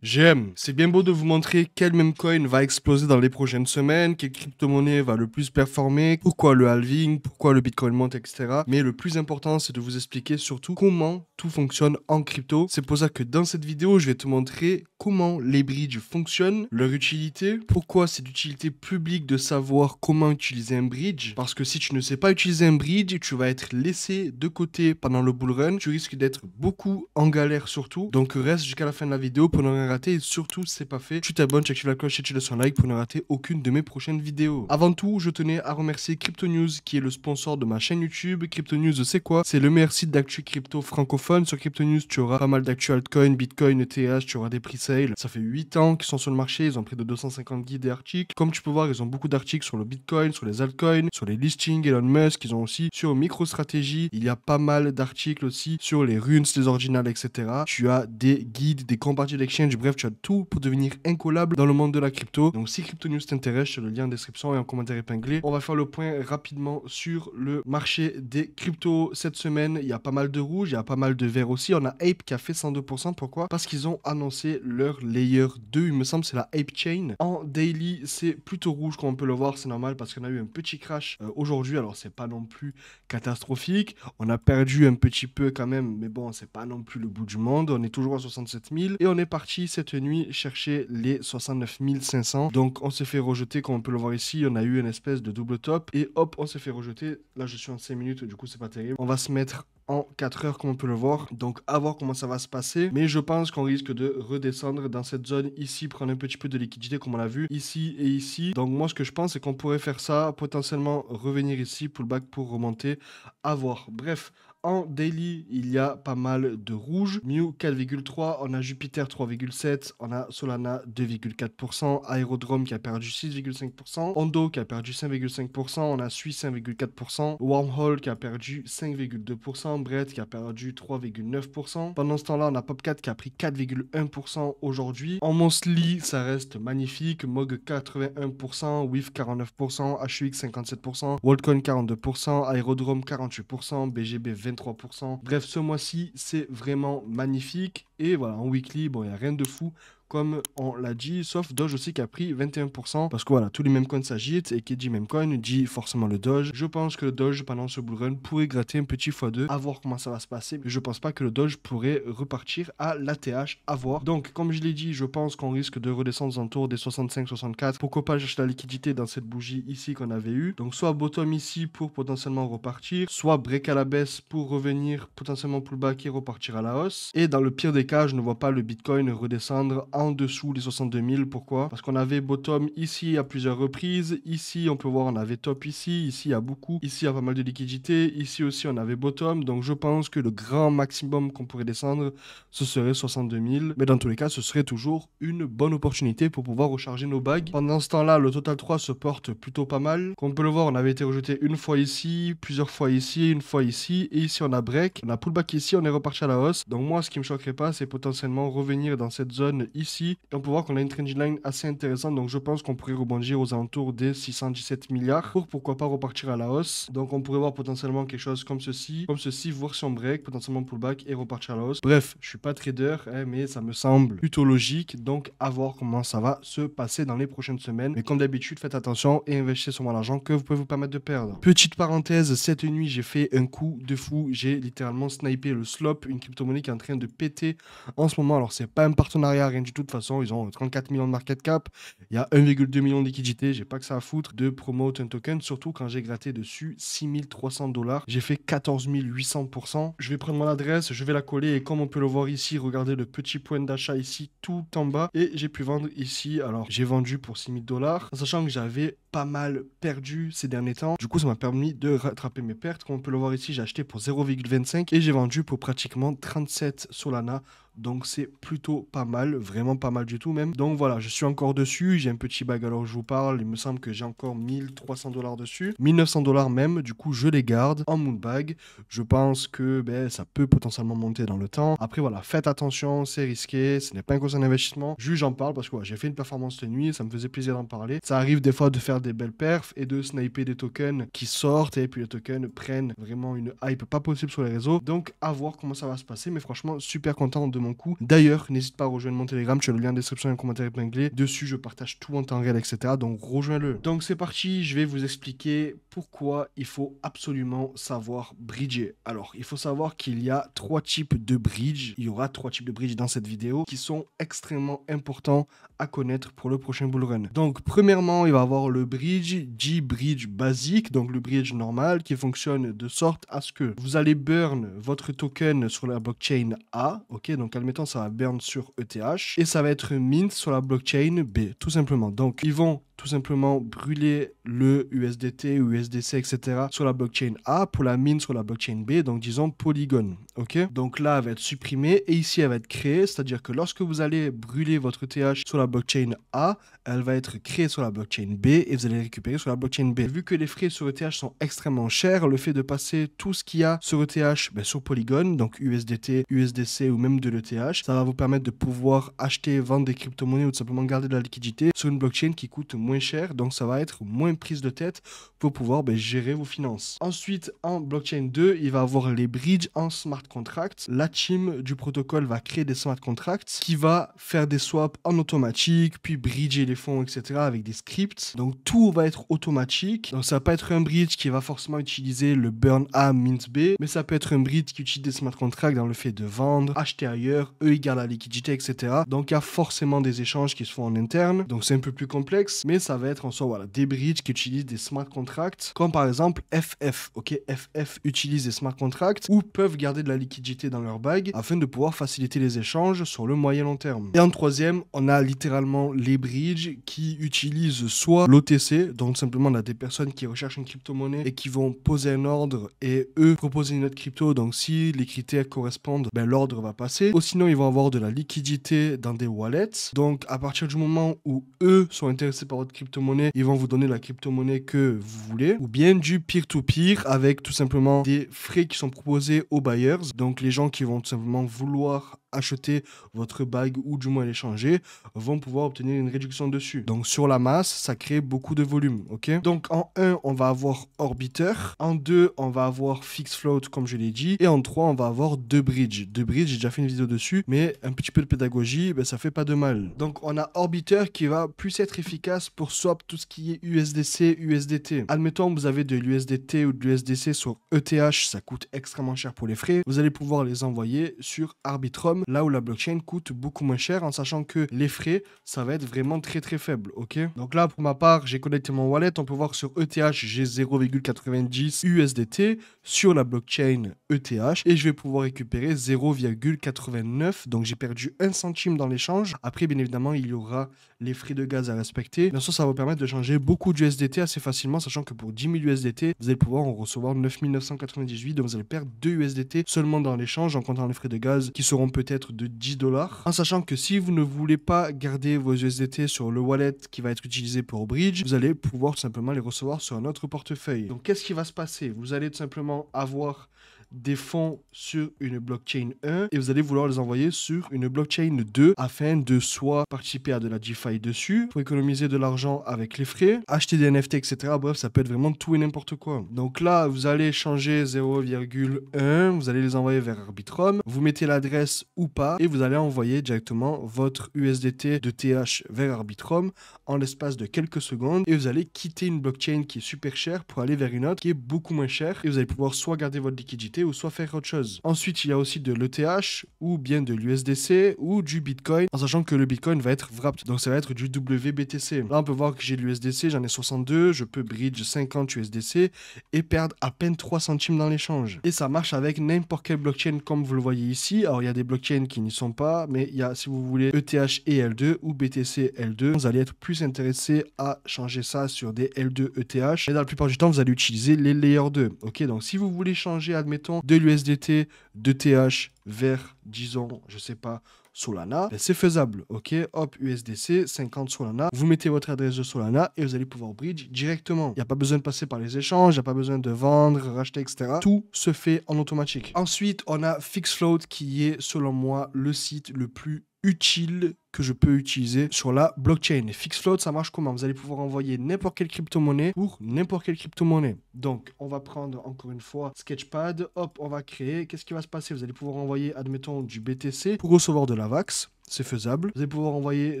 J'aime. C'est bien beau de vous montrer quel meme coin va exploser dans les prochaines semaines, quelle crypto-monnaie va le plus performer, pourquoi le halving, pourquoi le Bitcoin monte, etc. Mais le plus important, c'est de vous expliquer surtout comment tout fonctionne en crypto. C'est pour ça que dans cette vidéo, je vais te montrer comment les bridges fonctionnent, leur utilité, pourquoi c'est d'utilité publique de savoir comment utiliser un bridge. Parce que si tu ne sais pas utiliser un bridge, tu vas être laissé de côté pendant le bull run. Tu risques d'être beaucoup en galère surtout. Donc reste jusqu'à la fin de la vidéo pour ne rien rater. Et surtout, si c'est pas fait, tu t'abonnes, tu actives la cloche et tu laisses un like pour ne rater aucune de mes prochaines vidéos. Avant tout, je tenais à remercier Crypto News qui est le sponsor de ma chaîne YouTube. Crypto News, c'est quoi? C'est le meilleur site d'actu crypto francophone. Sur Crypto News, tu auras pas mal d'actu altcoin, Bitcoin, ETH, tu auras des pre-sales. Ça fait 8 ans qu'ils sont sur le marché, ils ont près de 250 guides et articles. Comme tu peux voir, ils ont beaucoup d'articles sur le Bitcoin, sur les altcoins, sur les listings Elon Musk, ils ont aussi sur MicroStrategy. Il y a pas mal d'articles aussi sur les runes, les originales, etc. Tu as des guides, des comparatifs d'exchange, bref, tu as tout pour devenir incollable dans le monde de la crypto. Donc si Crypto News t'intéresse, je te le lien en description et en commentaire épinglé. On va faire le point rapidement sur le marché des cryptos cette semaine. Il y a pas mal de rouge, il y a pas mal de vert aussi. On a Ape qui a fait 102%. Pourquoi? Parce qu'ils ont annoncé leur layer 2. Il me semble c'est la Ape Chain. En daily, c'est plutôt rouge comme on peut le voir. C'est normal parce qu'on a eu un petit crash aujourd'hui. Alors c'est pas non plus catastrophique. On a perdu un petit peu quand même. Mais bon, c'est pas non plus le bout du monde. On est toujours à 67 000. Et on est parti cette nuit chercher les 69 500. Donc on s'est fait rejeter comme on peut le voir ici. On a eu une espèce de double top. Et hop, on s'est fait rejeter. Là, je suis en 5 minutes. Du coup, c'est pas terrible. On va se mettre en 4 heures comme on peut le voir. Donc à voir comment ça va se passer. Mais je pense qu'on risque de redescendre dans cette zone ici, prendre un petit peu de liquidité comme on l'a vu ici et ici. Donc moi ce que je pense c'est qu'on pourrait faire ça, potentiellement revenir ici, pullback pour remonter, à voir. Bref. En daily, il y a pas mal de rouge. Mew 4,3, on a Jupiter 3,7, on a Solana 2,4%, Aerodrome qui a perdu 6,5%, Ondo qui a perdu 5,5%, on a Suisse 1,4%, Wormhole qui a perdu 5,2%, Brett qui a perdu 3,9%. Pendant ce temps-là, on a Popcat qui a pris 4,1% aujourd'hui. En monthly, ça reste magnifique. Mog 81%, WIF 49%, HUX 57%, Worldcoin 42%, Aerodrome 48%, BGB 23%. Bref, ce mois-ci, c'est vraiment magnifique. Et voilà, en weekly, bon, il n'y a rien de fou comme on l'a dit, sauf Doge aussi qui a pris 21%, parce que voilà, tous les mêmes coins s'agitent, et qui dit même coin dit forcément le Doge. Je pense que le Doge, pendant ce bull run, pourrait gratter un petit x2, à voir comment ça va se passer, mais je pense pas que le Doge pourrait repartir à l'ATH, à voir. Donc, comme je l'ai dit, je pense qu'on risque de redescendre aux alentours des 65-64. Pourquoi pas chercher la liquidité dans cette bougie ici qu'on avait eu. Donc, soit bottom ici pour potentiellement repartir, soit break à la baisse pour revenir potentiellement pullback et repartir à la hausse. Et dans le pire des cas, je ne vois pas le Bitcoin redescendre en dessous des 62 000. Pourquoi? Parce qu'on avait bottom ici à plusieurs reprises. Ici, on peut voir, on avait top ici. Ici, il y a beaucoup. Ici, il y a pas mal de liquidité. Ici aussi, on avait bottom. Donc, je pense que le grand maximum qu'on pourrait descendre, ce serait 62 000. Mais dans tous les cas, ce serait toujours une bonne opportunité pour pouvoir recharger nos bagues. Pendant ce temps-là, le Total 3 se porte plutôt pas mal. Comme on peut le voir, on avait été rejeté une fois ici, plusieurs fois ici, une fois ici. Et ici, on a break. On a pullback ici, on est reparti à la hausse. Donc, moi, ce qui me choquerait pas, c'est potentiellement revenir dans cette zone ici. Et on peut voir qu'on a une trending line assez intéressante. Donc, je pense qu'on pourrait rebondir aux alentours des 617 milliards pour pourquoi pas repartir à la hausse. Donc, on pourrait voir potentiellement quelque chose comme ceci, voir si on break, potentiellement pullback et repartir à la hausse. Bref, je suis pas trader, hein, mais ça me semble plutôt logique. Donc, à voir comment ça va se passer dans les prochaines semaines. Mais comme d'habitude, faites attention et investissez sur l'argent que vous pouvez vous permettre de perdre. Petite parenthèse, cette nuit, j'ai fait un coup de fou. J'ai littéralement snipé le Slop, une crypto-monnaie qui est en train de péter en ce moment. Alors, c'est pas un partenariat, rien du tout. De toute façon, ils ont 34 millions de market cap. Il y a 1,2 million de liquidités. J'ai pas que ça à foutre de promote un token. Surtout quand j'ai gratté dessus 6300 $. J'ai fait 14 800%. Je vais prendre mon adresse, je vais la coller. Et comme on peut le voir ici, regardez le petit point d'achat ici, tout en bas. Et j'ai pu vendre ici. Alors, j'ai vendu pour 6 000 $. En sachant que j'avais pas mal perdu ces derniers temps. Du coup, ça m'a permis de rattraper mes pertes. Comme on peut le voir ici, j'ai acheté pour 0,25 et j'ai vendu pour pratiquement 37 Solana. Donc c'est plutôt pas mal, vraiment pas mal du tout même. Donc voilà, je suis encore dessus, j'ai un petit bag alors je vous parle, il me semble que j'ai encore 1300 $ dessus, 1900 $ même, du coup je les garde en moon bag. Je pense que ça peut potentiellement monter dans le temps. Après voilà, faites attention, c'est risqué, ce n'est pas un conseil d'investissement. Juste j'en parle parce que j'ai fait une performance cette nuit, ça me faisait plaisir d'en parler. Ça arrive des fois de faire des belles perfs et de sniper des tokens qui sortent et puis les tokens prennent vraiment une hype pas possible sur les réseaux. Donc à voir comment ça va se passer, mais franchement super content de mon mon coup. D'ailleurs, n'hésite pas à rejoindre mon Telegram, tu as le lien en description et un commentaire épinglé. Dessus, je partage tout en temps réel, etc. Donc rejoins-le. Donc c'est parti, je vais vous expliquer pourquoi il faut absolument savoir bridger. Alors, il faut savoir qu'il y a 3 types de bridge. Il y aura 3 types de bridge dans cette vidéo qui sont extrêmement importants à connaître pour le prochain bull run. Donc, premièrement, il va y avoir le bridge, G-bridge basique, donc le bridge normal qui fonctionne de sorte à ce que vous allez burn votre token sur la blockchain A, ok, donc admettons ça va burn sur ETH et ça va être mint sur la blockchain B, tout simplement. Donc, ils vont tout simplement brûler le USDT ou USDC, etc. sur la blockchain A pour la mine sur la blockchain B, donc disons Polygon, ok. Donc là, elle va être supprimée et ici, elle va être créée, c'est-à-dire que lorsque vous allez brûler votre ETH sur la blockchain A, elle va être créée sur la blockchain B et vous allez récupérer sur la blockchain B. Vu que les frais sur ETH sont extrêmement chers, le fait de passer tout ce qu'il y a sur ETH sur Polygon, donc USDT, USDC ou même de l'ETH, ça va vous permettre de pouvoir acheter, vendre des crypto-monnaies ou tout simplement garder de la liquidité sur une blockchain qui coûte moins cher, donc ça va être moins prise de tête pour pouvoir gérer vos finances. Ensuite, en blockchain 2, il va avoir les bridges en smart contracts. La team du protocole va créer des smart contracts qui va faire des swaps en automatique, puis bridger les fonds, etc. avec des scripts. Donc tout va être automatique. Donc ça va pas être un bridge qui va forcément utiliser le burn A, mint B, mais ça peut être un bridge qui utilise des smart contracts dans le fait de vendre, acheter ailleurs, eux ils gardent la liquidité, etc. Donc il y a forcément des échanges qui se font en interne. Donc c'est un peu plus complexe, mais ça va être en soi des bridges qui utilisent des smart contracts, comme par exemple FF. Ok, FF utilise des smart contracts ou peuvent garder de la liquidité dans leur bag afin de pouvoir faciliter les échanges sur le moyen long terme. Et en troisième, on a littéralement les bridges qui utilisent soit l'OTC, donc simplement on a des personnes qui recherchent une crypto-monnaie et qui vont poser un ordre et eux proposer une autre crypto, donc si les critères correspondent, l'ordre va passer. Ou sinon ils vont avoir de la liquidité dans des wallets, donc à partir du moment où eux sont intéressés par votre crypto-monnaie, ils vont vous donner la crypto-monnaie que vous voulez, ou bien du peer-to-peer avec tout simplement des frais qui sont proposés aux buyers, donc les gens qui vont tout simplement vouloir acheter votre bag ou du moins l'échanger vont pouvoir obtenir une réduction dessus. Donc sur la masse, ça crée beaucoup de volume, ok. Donc en 1, on va avoir Orbiter, en 2, on va avoir Fix Float comme je l'ai dit, et en 3, on va avoir deux bridges. Deux bridges, j'ai déjà fait une vidéo dessus, mais un petit peu de pédagogie, ça fait pas de mal. Donc on a Orbiter qui va plus être efficace pour swap tout ce qui est USDC, USDT. Admettons que vous avez de l'USDT ou de l'USDC sur ETH, ça coûte extrêmement cher pour les frais. Vous allez pouvoir les envoyer sur Arbitrum, là où la blockchain coûte beaucoup moins cher, en sachant que les frais, ça va être vraiment très très faible, ok. Donc là, pour ma part, j'ai connecté mon wallet, on peut voir sur ETH, j'ai 0,90 USDT sur la blockchain ETH, et je vais pouvoir récupérer 0,89, donc j'ai perdu 1 centime dans l'échange. Après, bien évidemment, il y aura les frais de gaz à respecter. Bien sûr, ça va vous permettre de changer beaucoup d'USDT assez facilement, sachant que pour 10 000 USDT, vous allez pouvoir en recevoir 9 998, donc vous allez perdre 2 USDT seulement dans l'échange, en comptant les frais de gaz qui seront peut-être de 10 $. En sachant que si vous ne voulez pas garder vos USDT sur le wallet qui va être utilisé pour bridge, vous allez pouvoir tout simplement les recevoir sur un autre portefeuille. Donc qu'est-ce qui va se passer? Vous allez tout simplement avoir des fonds sur une blockchain 1 et vous allez vouloir les envoyer sur une blockchain 2 afin de soit participer à de la DeFi dessus pour économiser de l'argent avec les frais, acheter des NFT, etc. Bref, ça peut être vraiment tout et n'importe quoi. Donc là, vous allez changer 0,1, vous allez les envoyer vers Arbitrum, vous mettez l'adresse ou pas et vous allez envoyer directement votre USDT de TH vers Arbitrum en l'espace de quelques secondes et vous allez quitter une blockchain qui est super chère pour aller vers une autre qui est beaucoup moins chère et vous allez pouvoir soit garder votre liquidité ou soit faire autre chose. Ensuite, il y a aussi de l'ETH ou bien de l'USDC ou du Bitcoin, en sachant que le Bitcoin va être wrapped, donc ça va être du WBTC. Là, on peut voir que j'ai de l'USDC, j'en ai 62, je peux bridge 50 USDC et perdre à peine 3 centimes dans l'échange. Et ça marche avec n'importe quelle blockchain comme vous le voyez ici. Alors, il y a des blockchains qui n'y sont pas, mais il y a, si vous voulez, ETH et L2 ou BTC L2, vous allez être plus intéressé à changer ça sur des L2 ETH. Et dans la plupart du temps, vous allez utiliser les Layer 2. Ok, donc si vous voulez changer, admettons, de l'USDT, de TH vers, disons, je sais pas, Solana, c'est faisable, ok. Hop, USDC, 50 Solana, vous mettez votre adresse de Solana et vous allez pouvoir bridge directement. Il n'y a pas besoin de passer par les échanges, il n'y a pas besoin de vendre, racheter, etc. Tout se fait en automatique. Ensuite, on a FixFloat qui est, selon moi, le site le plus utile que je peux utiliser sur la blockchain. FixFloat, ça marche comment? Vous allez pouvoir envoyer n'importe quelle crypto-monnaie pour n'importe quelle crypto-monnaie. Donc, on va prendre encore une fois Sketchpad. Hop, on va créer. Qu'est-ce qui va se passer? Vous allez pouvoir envoyer envoyer, admettons, du BTC pour recevoir de l'AVAX. C'est faisable. Vous allez pouvoir envoyer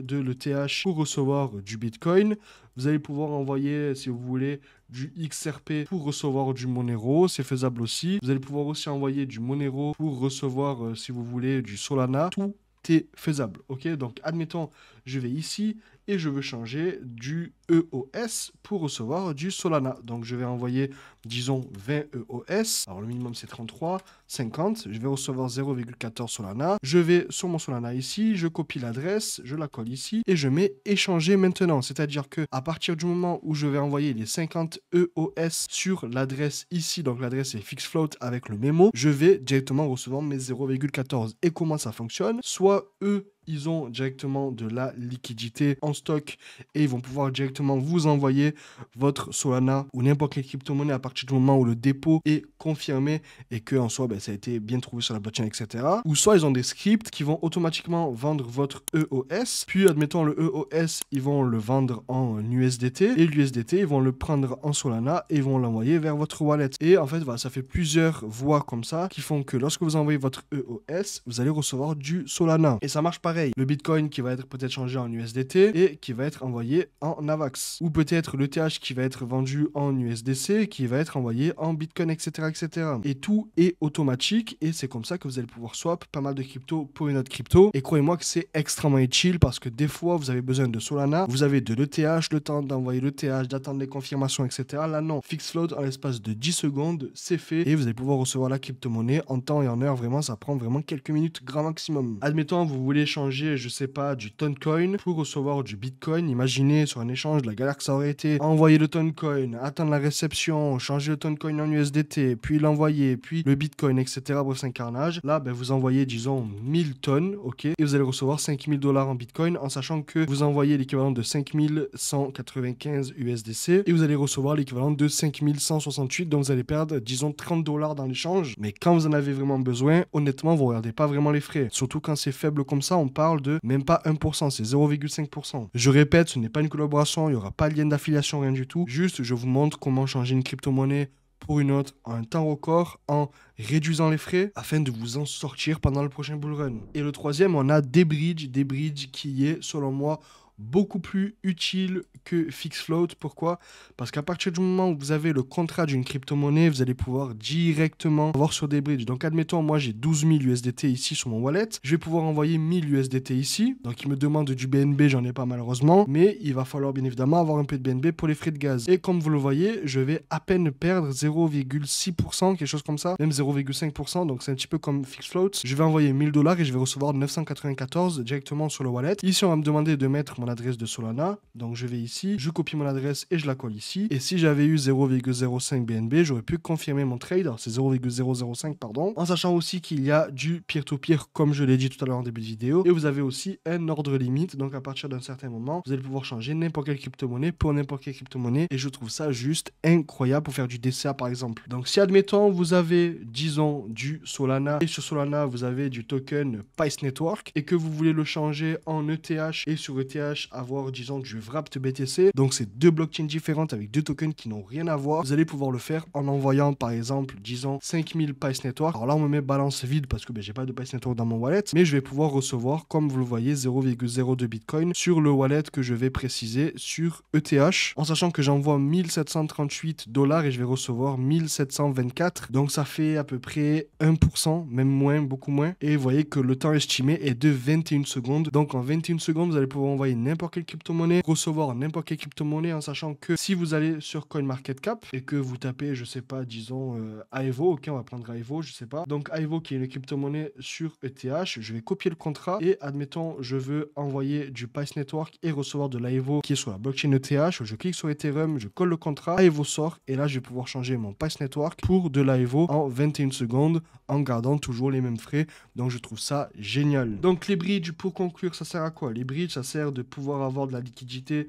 de l'ETH pour recevoir du Bitcoin. Vous allez pouvoir envoyer, si vous voulez, du XRP pour recevoir du Monero. C'est faisable aussi. Vous allez pouvoir aussi envoyer du Monero pour recevoir, si vous voulez, du Solana. Tout est faisable. Ok, donc admettons, je vais ici et je veux changer du EOS pour recevoir du Solana. Donc je vais envoyer, disons, 20 EOS. Alors le minimum c'est 33, 50. Je vais recevoir 0,14 Solana. Je vais sur mon Solana ici, je copie l'adresse, je la colle ici et je mets échanger maintenant. C'est-à-dire que à partir du moment où je vais envoyer les 50 EOS sur l'adresse ici, donc l'adresse est FixFloat avec le mémo, je vais directement recevoir mes 0,14. Et comment ça fonctionne? Soit eux, ils ont directement de la liquidité en stock et ils vont pouvoir directement vous envoyer votre Solana ou n'importe quelle crypto-monnaie à partir du moment où le dépôt est confirmé et que en soi, ça a été bien trouvé sur la blockchain, etc. Ou soit ils ont des scripts qui vont automatiquement vendre votre EOS. Puis, admettons, le EOS, ils vont le vendre en USDT et l'USDT, ils vont le prendre en Solana et ils vont l'envoyer vers votre wallet. Et en fait, voilà, ça fait plusieurs voies comme ça qui font que lorsque vous envoyez votre EOS, vous allez recevoir du Solana. Et ça marche pareil. Le Bitcoin qui va être peut-être changé en USDT et qui va être envoyé en AVAX. Ou peut-être l'ETH qui va être vendu en USDC qui va être envoyé en Bitcoin, etc., etc. Et tout est automatique et c'est comme ça que vous allez pouvoir swap pas mal de crypto pour une autre crypto. Et croyez-moi que c'est extrêmement chill parce que des fois, vous avez besoin de Solana, vous avez de l'ETH, le temps d'envoyer l'ETH, d'attendre les confirmations, etc. Là, non. FixFloat, en l'espace de 10 secondes, c'est fait et vous allez pouvoir recevoir la crypto-monnaie en temps et en heure. Vraiment, ça prend vraiment quelques minutes, grand maximum. Admettons, vous voulez changer, je sais pas, du Toncoin pour recevoir du Bitcoin. Imaginez sur un échange, la galère que ça aurait été. Envoyer le Toncoin, attendre la réception, changer le Toncoin en USDT, puis l'envoyer, puis le Bitcoin, etc. Bref, c'est un carnage. Là, vous envoyez, disons, 1000 tonnes, ok, et vous allez recevoir 5000 $ en Bitcoin en sachant que vous envoyez l'équivalent de 5195 USDC et vous allez recevoir l'équivalent de 5168. Donc, vous allez perdre, disons, 30 $ dans l'échange. Mais quand vous en avez vraiment besoin, honnêtement, vous regardez pas vraiment les frais. Surtout quand c'est faible comme ça, on parle de même pas 1%, c'est 0,5%. Je répète, ce n'est pas une collaboration, il n'y aura pas de lien d'affiliation, rien du tout. Juste, je vous montre comment changer une crypto-monnaie pour une autre en un temps record, en réduisant les frais, afin de vous en sortir pendant le prochain bull run. Et le troisième, on a Debridge qui est, selon moi, beaucoup plus utile que FixFloat. Pourquoi? Parce qu'à partir du moment où vous avez le contrat d'une crypto-monnaie, vous allez pouvoir directement avoir sur Debridge. Donc admettons, moi j'ai 12 000 USDT ici sur mon wallet, je vais pouvoir envoyer 1000 USDT ici. Donc il me demande du BNB, j'en ai pas malheureusement, mais il va falloir bien évidemment avoir un peu de BNB pour les frais de gaz. Et comme vous le voyez, je vais à peine perdre 0,6%, quelque chose comme ça, même 0,5%, donc c'est un petit peu comme FixFloat. Je vais envoyer 1000 $ et je vais recevoir 994 directement sur le wallet. Ici on va me demander de mettre mon adresse de Solana, donc je vais ici, je copie mon adresse et je la colle ici, et si j'avais eu 0,05 BNB, j'aurais pu confirmer mon trade, alors c'est 0,005 pardon, en sachant aussi qu'il y a du peer-to-peer comme je l'ai dit tout à l'heure en début de vidéo, et vous avez aussi un ordre limite, donc à partir d'un certain moment, vous allez pouvoir changer n'importe quelle crypto-monnaie pour n'importe quelle crypto-monnaie, et je trouve ça juste incroyable pour faire du DCA par exemple. Donc si admettons vous avez, disons, du Solana, et sur Solana vous avez du token Pice Network, et que vous voulez le changer en ETH, et sur ETH avoir, disons, du Wrapped BTC. Donc, c'est deux blockchains différentes avec deux tokens qui n'ont rien à voir. Vous allez pouvoir le faire en envoyant, par exemple, disons, 5000 Pice Network. Alors là, on me met balance vide parce que j'ai pas de Pice Network dans mon wallet, mais je vais pouvoir recevoir, comme vous le voyez, 0,02 Bitcoin sur le wallet que je vais préciser sur ETH, en sachant que j'envoie 1738 $ et je vais recevoir 1724. Donc, ça fait à peu près 1%, même moins, beaucoup moins. Et vous voyez que le temps estimé est de 21 secondes. Donc, en 21 secondes, vous allez pouvoir envoyer n'importe quelle crypto-monnaie, recevoir n'importe quelle crypto-monnaie, en sachant que si vous allez sur CoinMarketCap et que vous tapez, je sais pas, disons Aevo, ok, on va prendre Aevo, je sais pas. Donc Aevo qui est une crypto-monnaie sur ETH, je vais copier le contrat et admettons, je veux envoyer du Pice Network et recevoir de l'Aevo qui est sur la blockchain ETH. Je clique sur Ethereum, je colle le contrat, Aevo sort et là je vais pouvoir changer mon Pice Network pour de l'Aevo en 21 secondes en gardant toujours les mêmes frais. Donc je trouve ça génial. Donc les bridges, pour conclure, ça sert à quoi? Les bridges, ça sert de pouvoir avoir de la liquidité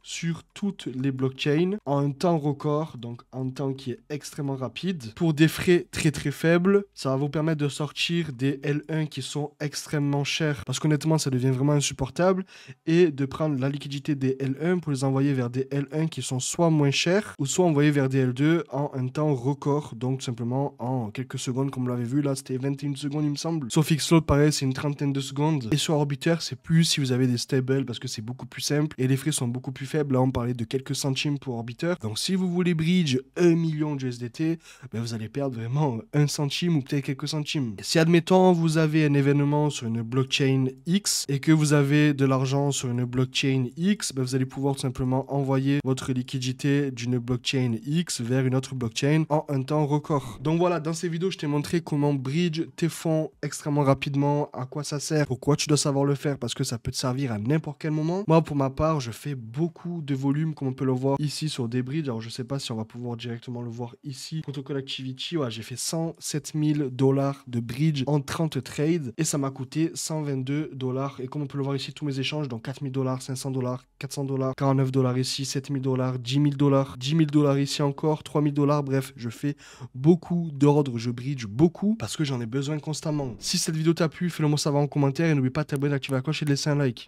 sur toutes les blockchains en un temps record, donc un temps qui est extrêmement rapide, pour des frais très très faibles. Ça va vous permettre de sortir des L1 qui sont extrêmement chers, parce qu'honnêtement ça devient vraiment insupportable, et de prendre la liquidité des L1 pour les envoyer vers des L1 qui sont soit moins chers, ou soit envoyer vers des L2 en un temps record, donc simplement en quelques secondes, comme vous l'avez vu là, c'était 21 secondes il me semble. Sur Fixload pareil, c'est une trentaine de secondes, et sur Orbiter c'est plus si vous avez des stables, parce que c'est beaucoup plus simple, et les frais sont beaucoup plus faibles. Là on parlait de quelques centimes pour Orbiter, donc si vous voulez bridge 1 million d'USDT, ben vous allez perdre vraiment 1 centime ou peut-être quelques centimes. Et si admettons vous avez un événement sur une blockchain X et que vous avez de l'argent sur une blockchain X, ben vous allez pouvoir tout simplement envoyer votre liquidité d'une blockchain X vers une autre blockchain en un temps record. Donc voilà, dans ces vidéos je t'ai montré comment bridge tes fonds extrêmement rapidement, à quoi ça sert, pourquoi tu dois savoir le faire, parce que ça peut te servir à n'importe quel moment. Moi pour ma part je fais beaucoup de volume comme on peut le voir ici sur des bridges. Alors je sais pas si on va pouvoir directement le voir ici. Protocol Activity, ouais, j'ai fait 107 000 $ de bridge en 30 trades et ça m'a coûté 122 $. Et comme on peut le voir ici, tous mes échanges, donc 4 000 $, 500 $, 400 $, 49 $ ici, 7 000 $, 10 000 $, 10 000 $ ici encore, 3 000 $. Bref, je fais beaucoup d'ordres, je bridge beaucoup parce que j'en ai besoin constamment. Si cette vidéo t'a plu, fais-le moi savoir en commentaire et n'oublie pas de t'abonner, d'activer la cloche et de laisser un like.